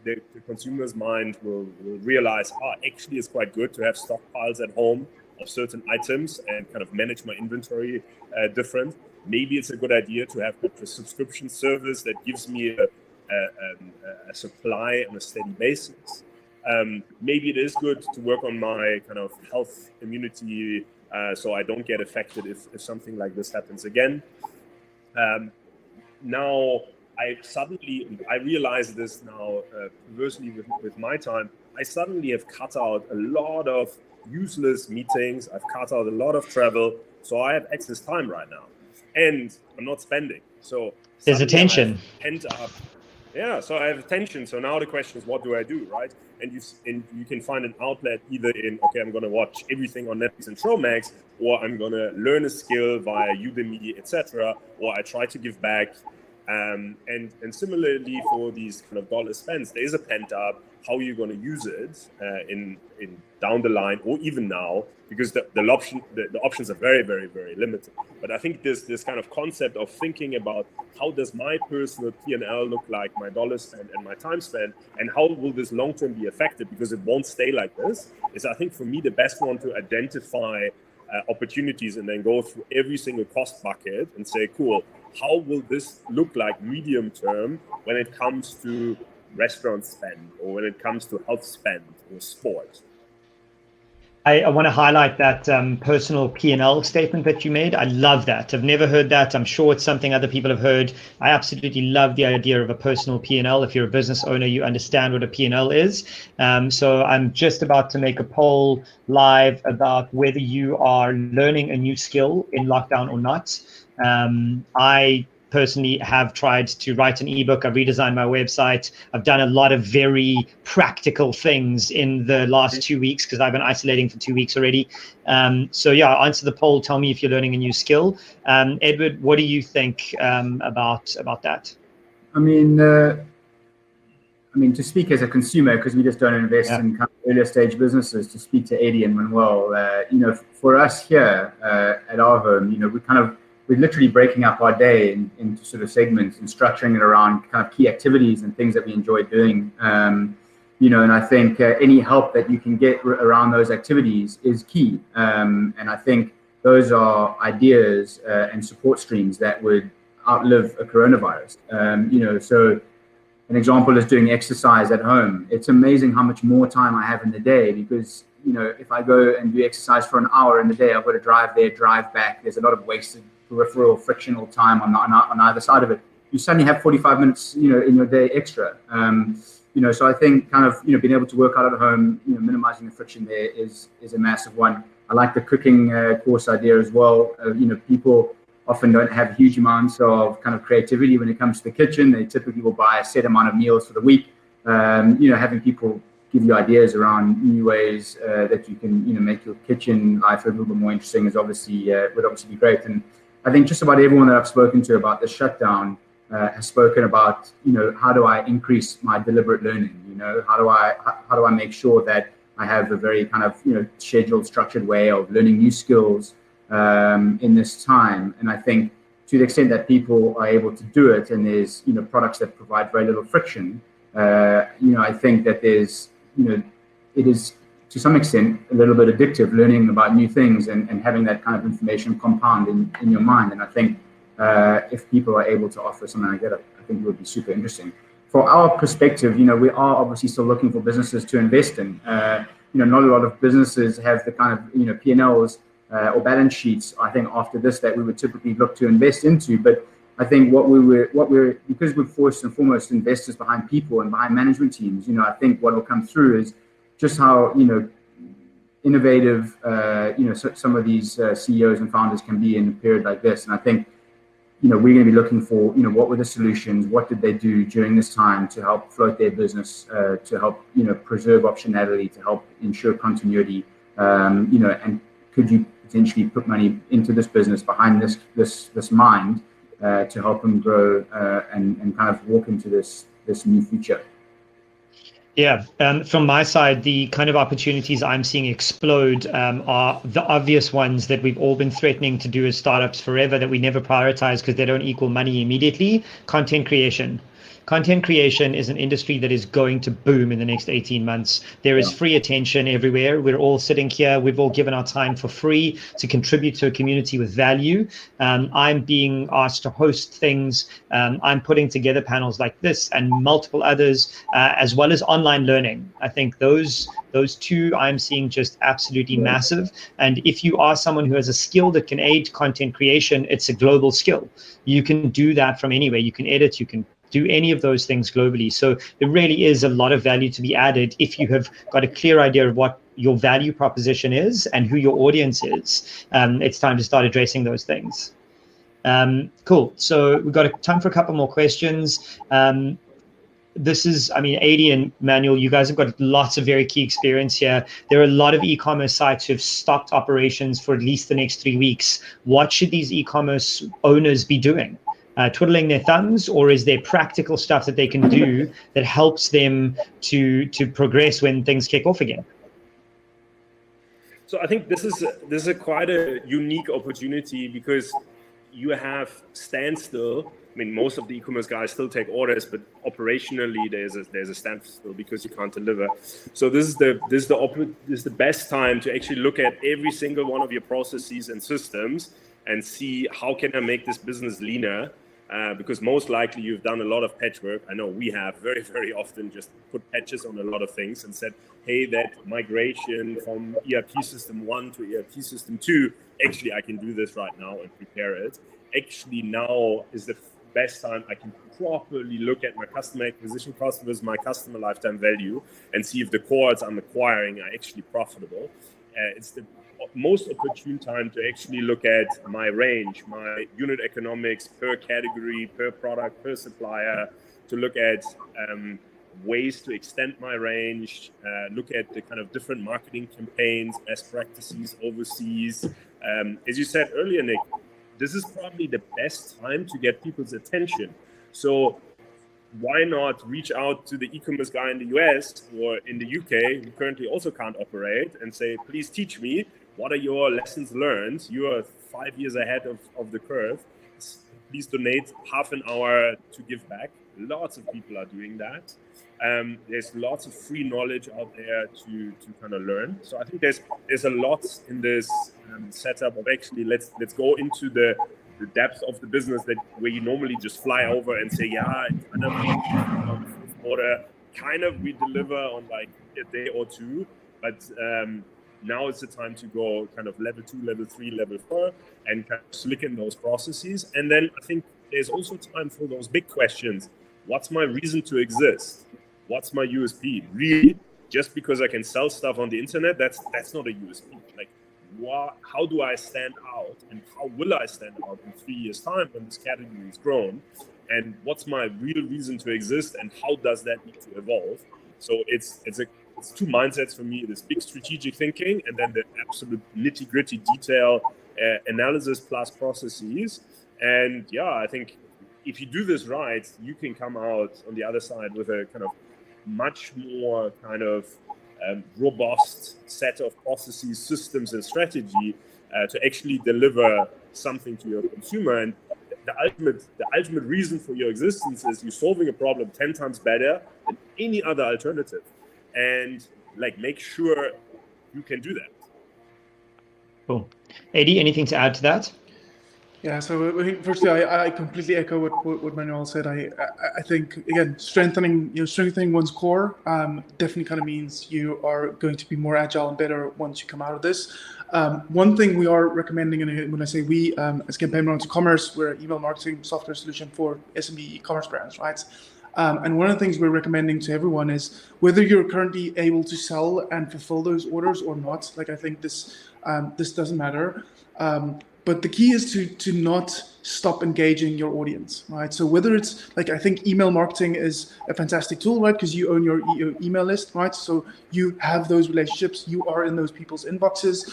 the consumer's mind will realize, actually it's quite good to have stockpiles at home of certain items and kind of manage my inventory different. Maybe it's a good idea to have a subscription service that gives me a supply on a steady basis. Maybe it is good to work on my kind of health immunity so I don't get affected if something like this happens again. Now, I realize this now, perversely with my time, I suddenly have cut out a lot of useless meetings. I've cut out a lot of travel. So I have excess time right now. And I'm not spending. So
there's attention.
Yeah, so I have attention. So now the question is, what do I do, right? And you can find an outlet either in, okay, I'm going to watch everything on Netflix and Showmax, or I'm going to learn a skill via Udemy, etc., or I try to give back. And similarly for these kind of dollar spends, there is a pent up. How are you going to use it in down the line, or even now, because the options are very, very, very limited. But I think this kind of concept of thinking about how does my personal P&L look like, my dollar spend and my time spent, and how will this long term be affected, because it won't stay like this, is, I think, for me, the best one to identify opportunities and then go through every single cost bucket and say, cool, how will this look like medium term when it comes to restaurant spend, or when it comes to health spend or sport?
I want to highlight that personal P&L statement that you made. I love that. I've never heard that. I'm sure it's something other people have heard. I absolutely love the idea of a personal P&L. If you're a business owner, you understand what a P&L is. So I'm just about to make a poll live about whether you are learning a new skill in lockdown or not. I personally have tried to write an ebook. I've redesigned my website. I've done a lot of very practical things in the last 2 weeks because I've been isolating for 2 weeks already. So yeah, answer the poll. Tell me if you're learning a new skill. Edward, what do you think about that?
I mean, to speak as a consumer, because we just don't invest in kind of earlier stage businesses, to speak to Adii and Manuel, for us here at our home, we're literally breaking up our day into sort of segments and structuring it around kind of key activities and things that we enjoy doing. And I think any help that you can get around those activities is key. And I think those are ideas and support streams that would outlive a coronavirus. So an example is doing exercise at home. It's amazing how much more time I have in the day, because if I go and do exercise for an hour in the day, I've got to drive there, drive back. There's a lot of wasted peripheral frictional time on either side of it. You suddenly have 45 minutes, in your day extra. So I think kind of, being able to work out at home, minimizing the friction there is a massive one. I like the cooking course idea as well. People often don't have huge amounts of kind of creativity when it comes to the kitchen. They typically will buy a set amount of meals for the week. Having people give you ideas around new ways that you can, make your kitchen life a little bit more interesting is would obviously be great. And I think just about everyone that I've spoken to about the shutdown has spoken about, how do I increase my deliberate learning? How do I make sure that I have a very kind of, scheduled, structured way of learning new skills in this time? And I think to the extent that people are able to do it, and there's, products that provide very little friction, I think that there's, it is to some extent a little bit addictive, learning about new things and having that kind of information compound in your mind. And I think if people are able to offer something like that, I think it would be super interesting. For our perspective, we are obviously still looking for businesses to invest in. Not a lot of businesses have the kind of, P&Ls or balance sheets, I think, after this that we would typically look to invest into. But I think what we're because we're first and foremost investors behind people and behind management teams. You know, I think what will come through is just how, you know, innovative, you know, some of these CEOs and founders can be in a period like this. And I think, you know, we're going to be looking for, you know, what were the solutions? What did they do during this time to help float their business, to help, you know, preserve optionality, to help ensure continuity, you know, and could you potentially put money into this business behind this mind to help them grow and kind of walk into this new future?
Yeah, from my side, the kind of opportunities I'm seeing explode are the obvious ones that we've all been threatening to do as startups forever that we never prioritize because they don't equal money immediately. Content creation. Content creation is an industry that is going to boom in the next 18 months. There is free attention everywhere. We're all sitting here. We've all given our time for free to contribute to a community with value. I'm being asked to host things. I'm putting together panels like this and multiple others, as well as online learning. I think those two I'm seeing just absolutely massive. And if you are someone who has a skill that can aid content creation, it's a global skill. You can do that from anywhere. You can edit, you can do any of those things globally. So there really is a lot of value to be added if you have got a clear idea of what your value proposition is and who your audience is. It's time to start addressing those things. Cool. So we've got time for a couple more questions. This is, I mean, Adii and Manuel, you guys have got lots of very key experience here. There are a lot of e-commerce sites who have stopped operations for at least the next 3 weeks. What should these e-commerce owners be doing? Twiddling their thumbs, or is there practical stuff that they can do that helps them to progress when things kick off again?
So I think this is quite a unique opportunity because you have standstill. I mean, most of the e-commerce guys still take orders, but operationally there's a standstill because you can't deliver. So this is the best time to actually look at every single one of your processes and systems and see how can I make this business leaner. Because most likely you've done a lot of patchwork. I know we have very, very often just put patches on a lot of things and said, hey, that migration from ERP system 1 to ERP system 2, actually I can do this right now and prepare it. Actually now is the best time I can properly look at my customer acquisition cost versus my customer lifetime value and see if the cohorts I'm acquiring are actually profitable. It's the most opportune time to actually look at my range, my unit economics per category, per product, per supplier, to look at ways to extend my range, look at the kind of different marketing campaigns, best practices overseas. As you said earlier, Nick, this is probably the best time to get people's attention. So why not reach out to the e-commerce guy in the US or in the UK who currently also can't operate and say, please teach me, what are your lessons learned? You are 5 years ahead of the curve. Please donate half an hour to give back. Lots of people are doing that. There's lots of free knowledge out there to kind of learn. So I think there's a lot in this setup of actually let's go into the depth of the business where you normally just fly over and say, yeah, order. Kind of we deliver on like a day or two, but now it's the time to go kind of level 2, level 3, level 4 and kind of slick in those processes. And then I think there's also time for those big questions. What's my reason to exist? What's my USP? Really, just because I can sell stuff on the internet, that's not a USP. Like, how do I stand out, and how will I stand out in 3 years' time when this category is grown? And what's my real reason to exist, and how does that need to evolve? So it's two mindsets for me: this big strategic thinking, and then the absolute nitty-gritty detail analysis plus processes. And yeah, I think if you do this right, you can come out on the other side with a kind of much more kind of robust set of processes, systems, and strategy to actually deliver something to your consumer. And the ultimate reason for your existence is you're solving a problem 10 times better than any other alternative. And like, make sure you can do that.
Cool. Adii, anything to add to that?
Yeah, so I mean, firstly, I completely echo what Manuel said. I think again, strengthening one's core definitely kind of means you are going to be more agile and better once you come out of this. One thing we are recommending, and when I say we, as Campaign Round to Commerce, we're an email marketing software solution for SMB e-commerce brands, right? And one of the things we're recommending to everyone is whether you're currently able to sell and fulfill those orders or not. Like I think this doesn't matter. But the key is to not stop engaging your audience, right? So whether it's like, I think email marketing is a fantastic tool, right? Because you own your email list, right? So you have those relationships, you are in those people's inboxes.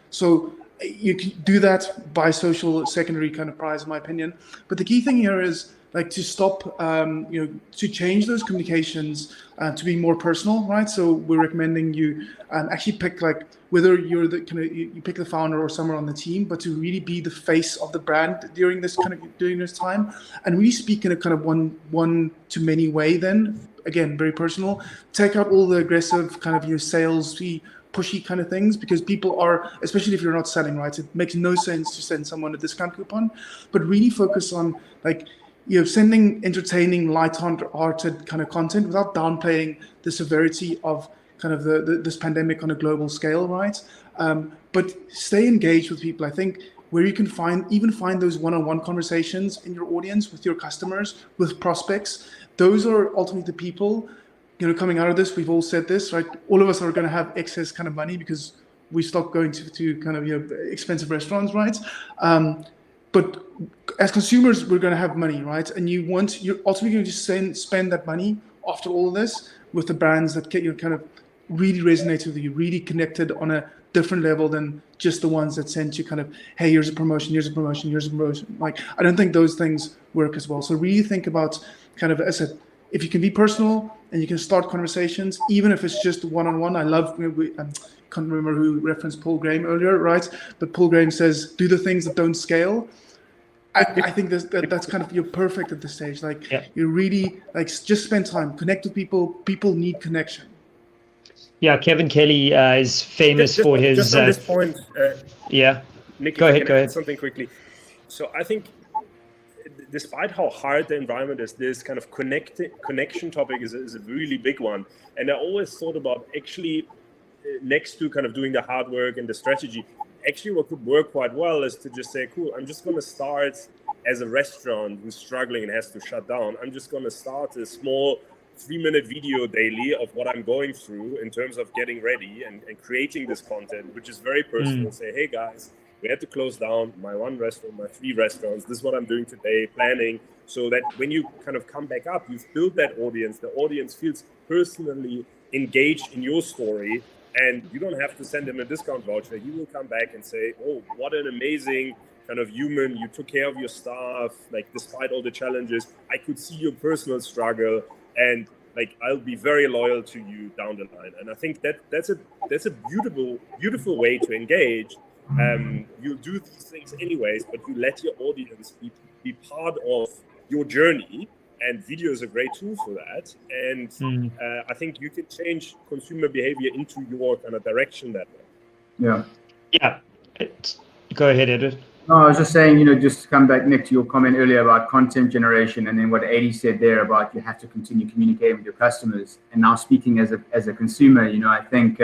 So you can do that by social secondary kind of prize, in my opinion. But the key thing here is like to stop, to change those communications to be more personal, right? So we're recommending you actually pick like whether you're the kind of you pick the founder or someone on the team, but to really be the face of the brand during this time, and really speak in a kind of one to many way. Then again, very personal. Take out all the aggressive kind of salesy, pushy kind of things, because people are, especially if you're not selling, right? It makes no sense to send someone a discount coupon, but really focus on like, sending entertaining, light-hearted kind of content without downplaying the severity of kind of this pandemic on a global scale, right? But stay engaged with people. I think where you can find those one-on-one conversations in your audience, with your customers, with prospects, those are ultimately the people, coming out of this. We've all said this, right? All of us are going to have excess kind of money because we stopped going to kind of expensive restaurants, right? But as consumers, we're going to have money, right? And you're ultimately going to spend that money after all of this with the brands that kind of really resonate with you, really connected on a different level than just the ones that send you kind of, hey, here's a promotion, here's a promotion, here's a promotion. Like, I don't think those things work as well. So really think about kind of, as I said, if you can be personal and you can start conversations, even if it's just one-on-one. I love, can't remember who referenced Paul Graham earlier, right? But Paul Graham says, do the things that don't scale. I think that's kind of, you're perfect at this stage. Like, you really, like, just spend time, connect with people. People need connection.
Yeah, Kevin Kelly is famous for his...
Just on this point,
yeah.
Nick,
go ahead.
Something quickly. So I think, despite how hard the environment is, this kind of connection topic is a really big one. And I always thought about actually, next to kind of doing the hard work and the strategy, actually what could work quite well is to just say, cool, I'm just going to start as a restaurant who's struggling and has to shut down. I'm just going to start a small 3-minute video daily of what I'm going through in terms of getting ready and creating this content, which is very personal. Say, hey guys, we had to close down my 1 restaurant, my 3 restaurants. This is what I'm doing today, planning, so that when you kind of come back up, you've built that audience. The audience feels personally engaged in your story, and you don't have to send them a discount voucher. He will come back and say, oh, what an amazing kind of human. You took care of your staff, like, despite all the challenges. I could see your personal struggle, and like, I'll be very loyal to you down the line. And I think that's a beautiful way to engage. You'll do these things anyways, but you let your audience be part of your journey. And video is a great tool for that. And I think you can change consumer behavior into your kind of direction that way.
Yeah. Go ahead, Edward.
No, I was just saying, just to come back, Nick, to your comment earlier about content generation, and then what Adii said there about you have to continue communicating with your customers. And now speaking as a consumer, I think,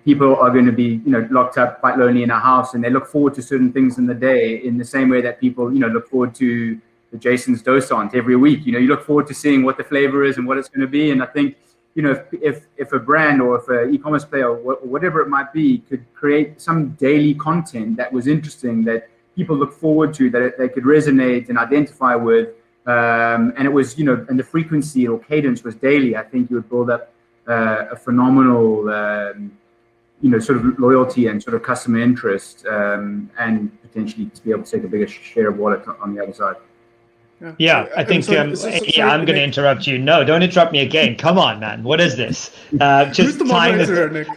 people are going to be, locked up quite lonely in a house, and they look forward to certain things in the day in the same way that people, look forward to the Jason's Dosant every week. You look forward to seeing what the flavor is and what it's going to be. And I think, if a brand or if an e-commerce player or whatever it might be could create some daily content that was interesting, that people look forward to, that they could resonate and identify with, and it was, and the frequency or cadence was daily, I think you would build up a phenomenal, sort of loyalty and sort of customer interest, and potentially to be able to take a bigger share of wallet on the other side.
Yeah, I think I'm going to interrupt you. No, don't interrupt me again. Come on, man. What is this?
Who's the moderator, Nick?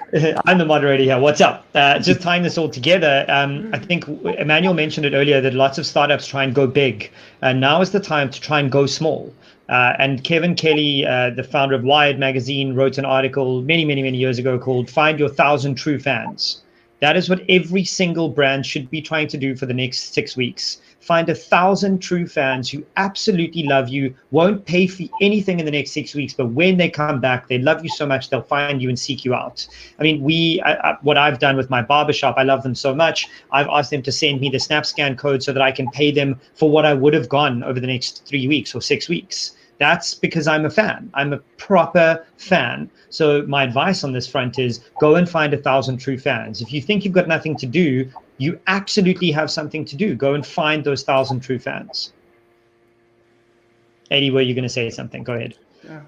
I'm the moderator here. What's up? Just tying this all together. I think Emmanuel mentioned it earlier that lots of startups try and go big. And now is the time to try and go small. And Kevin Kelly, the founder of Wired magazine, wrote an article many years ago called "Find Your 1,000 True Fans." That is what every single brand should be trying to do for the next 6 weeks. Find 1,000 true fans who absolutely love you, won't pay for anything in the next 6 weeks, but when they come back, they love you so much, they'll find you and seek you out. I mean, what I've done with my barbershop, I love them so much. I've asked them to send me the SnapScan code so that I can pay them for what I would have gone over the next 3 weeks or 6 weeks. That's because I'm a fan. I'm a proper fan. So my advice on this front is go and find 1,000 true fans. If you think you've got nothing to do, you absolutely have something to do. Go and find those 1,000 true fans. Adii, were you going to say something? Go ahead.
Yeah.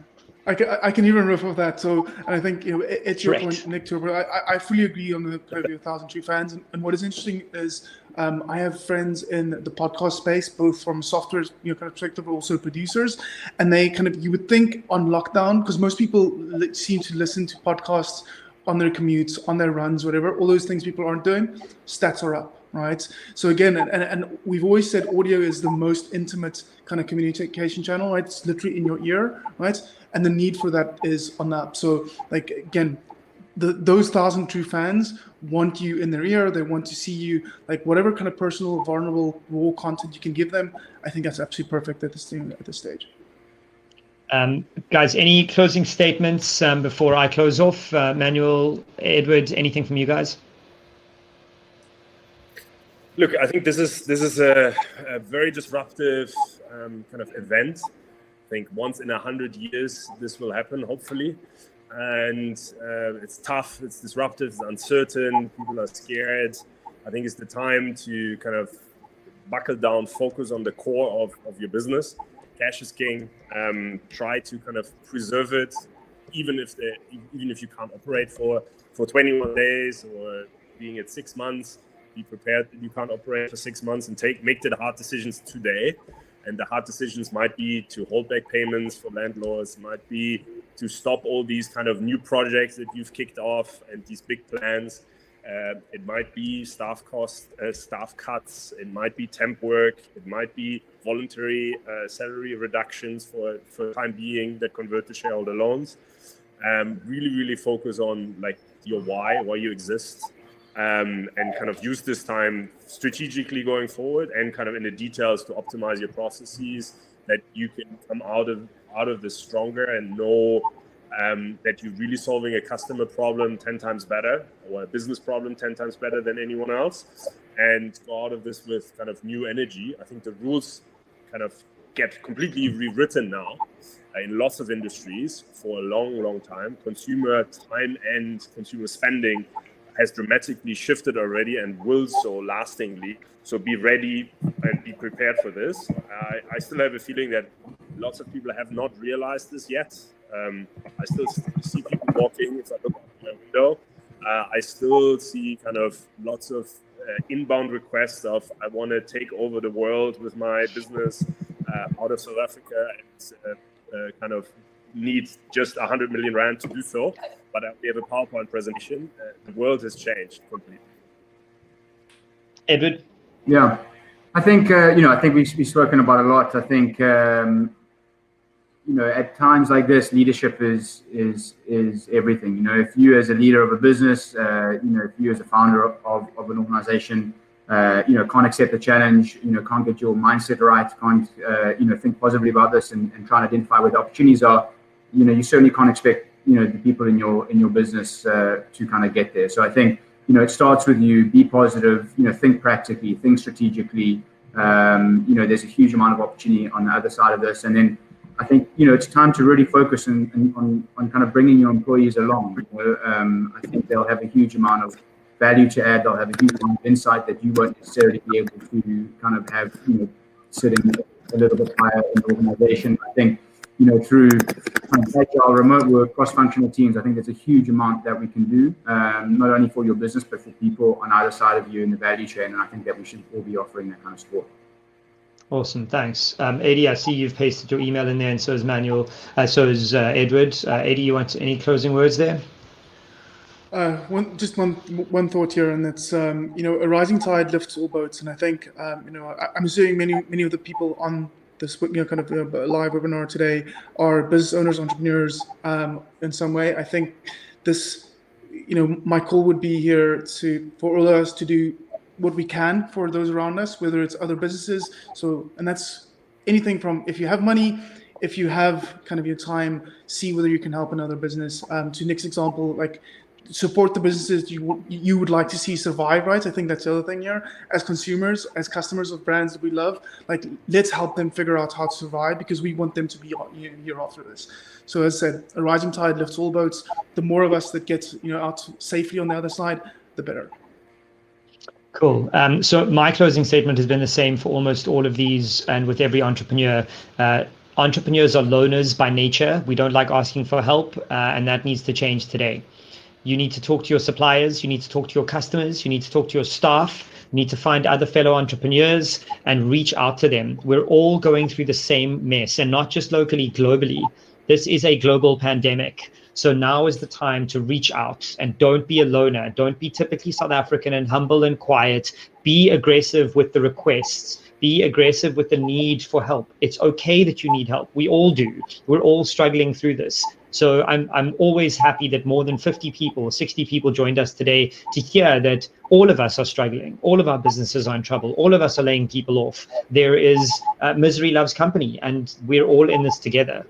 I can even riff off that. So, and I think, you know, it's your point, Nick, too, but I fully agree on the kind of 1,000 true fans. And what is interesting is I have friends in the podcast space, both from software, you know, kind of perspective, but also producers. And they kind of, you would think on lockdown, because most people seem to listen to podcasts on their commutes, on their runs, whatever, all those things people aren't doing, stats are up, right? So again, and we've always said audio is the most intimate kind of communication channel, right? It's literally in your ear, right? And the need for that is on up. So like, again, those 1,000 true fans want you in their ear. They want to see you, like whatever kind of personal, vulnerable, raw content you can give them. I think that's absolutely perfect at this stage.
Guys, any closing statements before I close off? Manuel, Edward, anything from you guys?
Look, I think this is a very disruptive kind of event. I think once in 100 years this will happen, hopefully. And it's tough, it's disruptive, it's uncertain, people are scared. I think it's the time to kind of buckle down, focus on the core of your business. Cash is king. Try to kind of preserve it, even if you can't operate for 21 days or being at 6 months. Be prepared that you can't operate for 6 months and make the hard decisions today. And the hard decisions might be to hold back payments for landlords, might be to stop all these kind of new projects that you've kicked off and these big plans. It might be staff cuts. It might be temp work. It might be voluntary salary reductions for the time being that convert to shareholder loans. Really focus on like your why you exist. And kind of use this time strategically going forward and kind of in the details to optimize your processes that you can come out of this stronger and know that you're really solving a customer problem 10 times better or a business problem 10 times better than anyone else and go out of this with kind of new energy. I think the rules kind of get completely rewritten now in lots of industries for a long time. Consumer time and consumer spending has dramatically shifted already and will so lastingly. So be ready and be prepared for this. I still have a feeling that lots of people have not realized this yet. I still see people walking. If I look out my window, I still see kind of lots of inbound requests of I want to take over the world with my business out of South Africa and kind of need just 100 million rand to do so. But we have a PowerPoint presentation. The world has changed completely.
Edward?
Yeah, I think, I think we've spoken about a lot. I think, at times like this, leadership is everything. If you as a leader of a business, if you as a founder of an organization, can't accept the challenge, can't get your mindset right, can't, think positively about this and try and identify where the opportunities are, you certainly can't expect, the people in your business to kind of get there. So I think, it starts with you, be positive, think practically, think strategically. There's a huge amount of opportunity on the other side of this. And then I think, it's time to really focus on kind of bringing your employees along. I think they'll have a huge amount of value to add. They'll have a huge amount of insight that you won't necessarily be able to kind of have, sitting a little bit higher in the organization. I think, through agile remote work, cross-functional teams, I think there's a huge amount that we can do, not only for your business, but for people on either side of you in the value chain. And I think that we should all be offering that kind of support.
Awesome, thanks. Adii, I see you've pasted your email in there, and so is Manuel, so is Edward. Adii, you want any closing words there?
One thought here, and that's a rising tide lifts all boats, and I think I'm assuming many of the people on this live webinar today are business owners, entrepreneurs in some way. I think this my call would be here for all of us to do what we can for those around us, whether it's other businesses. And that's anything from, if you have money, if you have kind of your time, see whether you can help another business. To Nic's example, like, support the businesses you would like to see survive, right? I think that's the other thing here. As consumers, as customers of brands that we love, like, let's help them figure out how to survive, because we want them to be here after this. So as I said, a rising tide lifts all boats. The more of us that get out safely on the other side, the better.
Cool. So my closing statement has been the same for almost all of these, and with every entrepreneur. Entrepreneurs are loners by nature. We don't like asking for help, and that needs to change today. You need to talk to your suppliers, you need to talk to your customers, you need to talk to your staff, you need to find other fellow entrepreneurs and reach out to them. We're all going through the same mess, and not just locally, globally. This is a global pandemic. So now is the time to reach out, and don't be a loner. Don't be typically South African and humble and quiet. Be aggressive with the requests. Be aggressive with the need for help. It's okay that you need help. We all do. We're all struggling through this. So I'm always happy that more than 50 people, 60 people joined us today to hear that all of us are struggling. All of our businesses are in trouble. All of us are laying people off. There is misery loves company, and we're all in this together.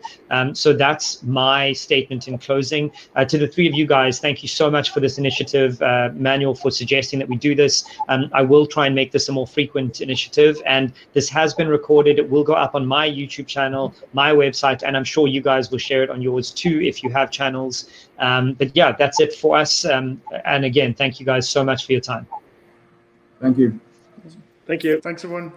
So that's my statement in closing. To the three of you guys, thank you so much for this initiative. Manuel, for suggesting that we do this. I will try and make this a more frequent initiative, and this has been recorded. It will go up on my YouTube channel, my website, and I'm sure you guys will share it on yours too if you have channels. But yeah, that's it for us. And again, thank you guys so much for your time.
Thank you.
Thank you.
Thanks, everyone.